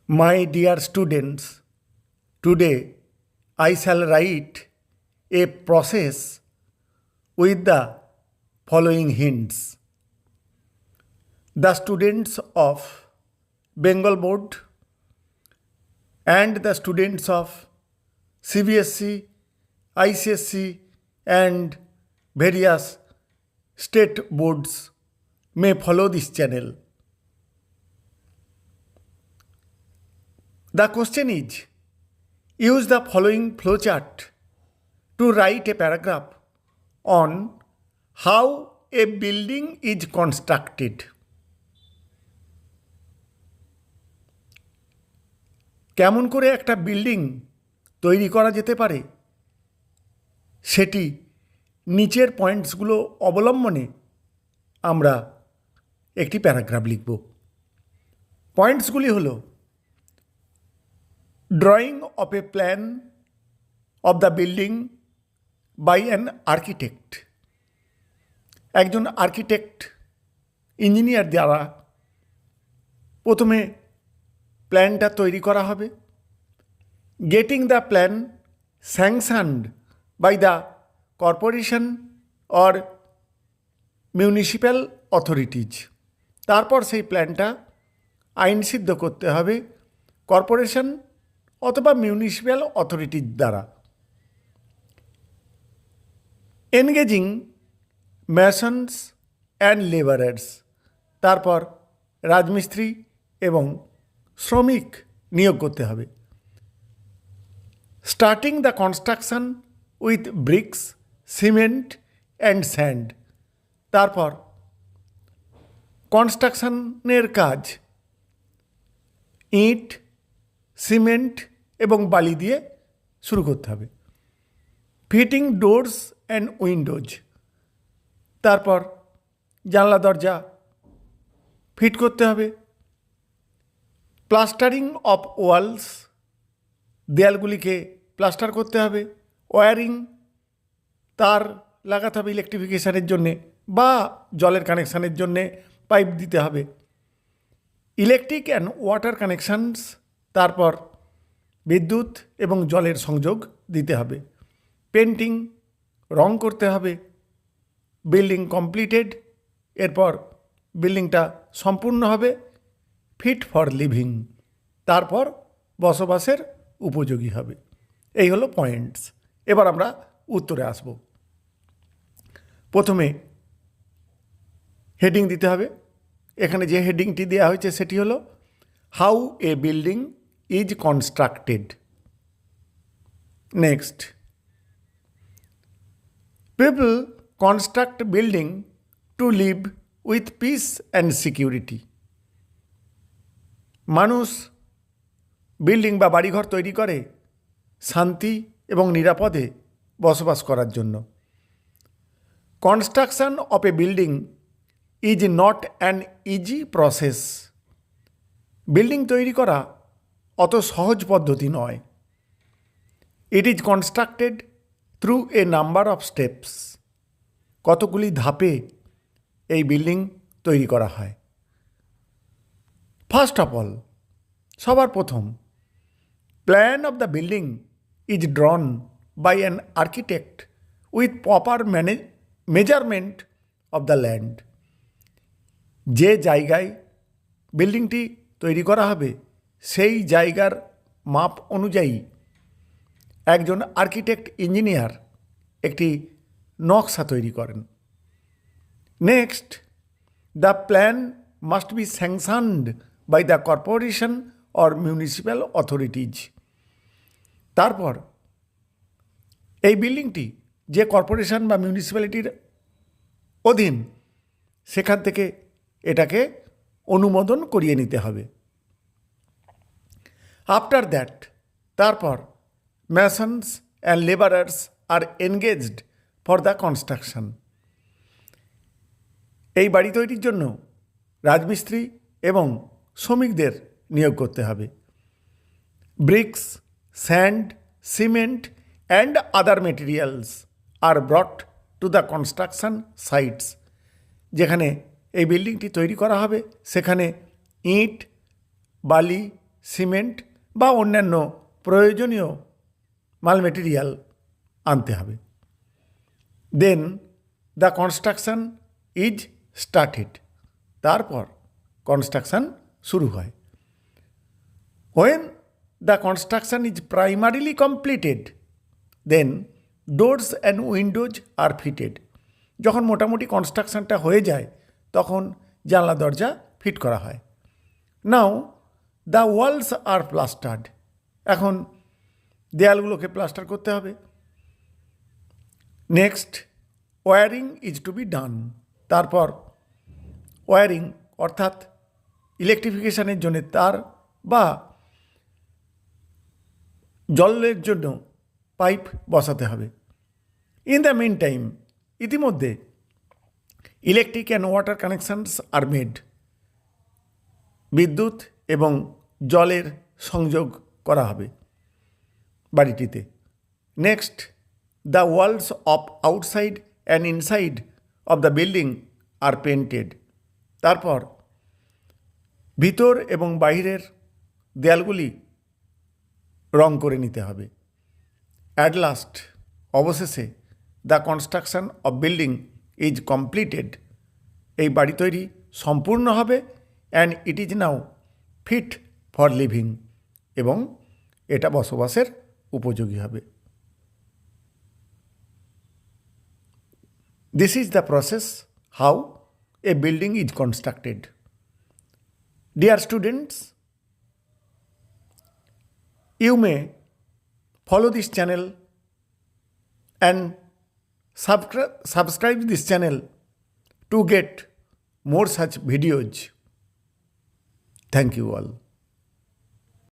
My dear students, today I shall write a process with the following hints. The students of Bengal Board and the students of CBSE, ICSE and various state boards may follow this channel. The question is, use the following flowchart to write a paragraph on how a building is constructed. কেমন করে একটা building তৈরি করা যেতে পারে সেটি নিচের পয়েন্টসগুলো অবলম্বনে আমরা একটি প্যারাগ্রাফ লিখব। পয়েন্টসগুলি হলো drawing of a plan of the building by an architect, একজন আর্কিটেক্ট ইঞ্জিনিয়ার দ্বারা প্রথমে প্ল্যানটা তৈরি করা হবে। Getting the plan sanctioned by the corporation or municipal authorities, তারপর সেই প্ল্যানটা আইনসিদ্ধ করতে হবে কর্পোরেশন অথবা মিউনিসিপ্যাল অথরিটির দ্বারা। এনগেজিং ম্যাসনস অ্যান্ড লেবারার্স, তারপর রাজমিস্ত্রি এবং শ্রমিক নিয়োগ করতে হবে। Starting the construction with bricks, cement and sand, তারপর কনস্ট্রাকশনের কাজ ইট, সিমেন্ট এবং বালি দিয়ে শুরু করতে হবে। ফিটিং ডোরস অ্যান্ড উইন্ডোজ, তারপর জানলা দরজা ফিট করতে হবে। প্লাস্টারিং অফ ওয়ালস, দেয়ালগুলিকে প্লাস্টার করতে হবে। ওয়্যারিং, তার লাগাতে হবে ইলেকট্রিফিকেশানের জন্যে বা জলের কানেকশানের জন্যে পাইপ দিতে হবে। ইলেকট্রিক অ্যান্ড ওয়াটার কানেকশানস, তারপর বিদ্যুৎ এবং জলের সংযোগ দিতে হবে। পেন্টিং, রং করতে হবে। বিল্ডিং কমপ্লিটেড, এরপর বিল্ডিংটা সম্পূর্ণ হবে। ফিট ফর লিভিং, তারপর বসবাসের উপযোগী হবে। এই হলো পয়েন্টস। এবার আমরা উত্তরে আসব। প্রথমে হেডিং দিতে হবে। এখানে যে হেডিংটি দেওয়া হয়েছে সেটি হলো how a building is constructed. Next, people construct building to live with peace and security. মানুষ বিল্ডিং বা বাড়িঘর তৈরি করে শান্তি এবং নিরাপদে বসবাস করার জন্য। Construction of A building is not an easy process. Building তৈরি করা অত সহজ পদ্ধতি নয়। It is constructed through a number of steps. কতগুলি ধাপে এই বিল্ডিং তৈরি করা হয়। ফার্স্ট অফ অল, সবার প্রথম, plan of the building is drawn by an architect with proper measurement of the land. যে জায়গায় বিল্ডিংটি তৈরি করা হবে সেই জায়গার মাপ অনুযায়ী একজন আর্কিটেক্ট ইঞ্জিনিয়ার একটি নকশা তৈরি করেন। Next, the plan must be sanctioned by the corporation or municipal authorities. তারপর এই বিল্ডিংটি যে কর্পোরেশন বা মিউনিসিপ্যালিটির অধীন সেখান থেকে এটাকে অনুমোদন করিয়ে নিতে হবে। আফটার দ্যাট, তারপর ম্যাসনস অ্যান্ড লেবারার্স আর এনগেজড ফর দ্য কনস্ট্রাকশন। এই বাড়ি তৈরির জন্য রাজমিস্ত্রি এবং শ্রমিকদের নিয়োগ করতে হবে। Bricks, sand, cement and other materials are brought to the construction sites. যেখানে এই বিল্ডিংটি তৈরি করা হবে সেখানে ইট, বালি সিমেন্ট বা অন্যান্য প্রয়োজনীয় মাল মেটেরিয়াল আনতে হবে। Then the construction is started, তারপর কনস্ট্রাকশন শুরু হয়। When the construction is primarily completed then doors and windows are fitted. যখন মোটামুটি কনস্ট্রাকশনটা হয়ে যায় তখন জানলা দরজা ফিট করা হয়। নাও দ্য ওয়ালস আর প্লাস্টার্ড, এখন দেয়ালগুলোকে প্লাস্টার করতে হবে। Next wiring is to be done, তারপর ওয়্যারিং অর্থাৎ ইলেকট্রিফিকেশানের জন্য তার বা জলের জন্য পাইপ বসাতে হবে। ইন দ্য মিন টাইম, ইতিমধ্যে electric and water connections are made, বিদ্যুৎ এবং জলের সংযোগ করা হবে বাড়িটিতে। Next the walls of outside and inside of the building are painted, তারপর ভিতর এবং বাইরের দেয়ালগুলি রং করে নিতে হবে। অ্যাট লাস্ট, অবশেষে the construction of building is completed, এই বাড়ি তৈরি সম্পূর্ণ হবে। And it is now fit for living, এবং এটা বসবাসের উপযোগী হবে। This is the process how a building is constructed. Dear students, you may follow this channel and subscribe this channel to get more such videos. Thank you all.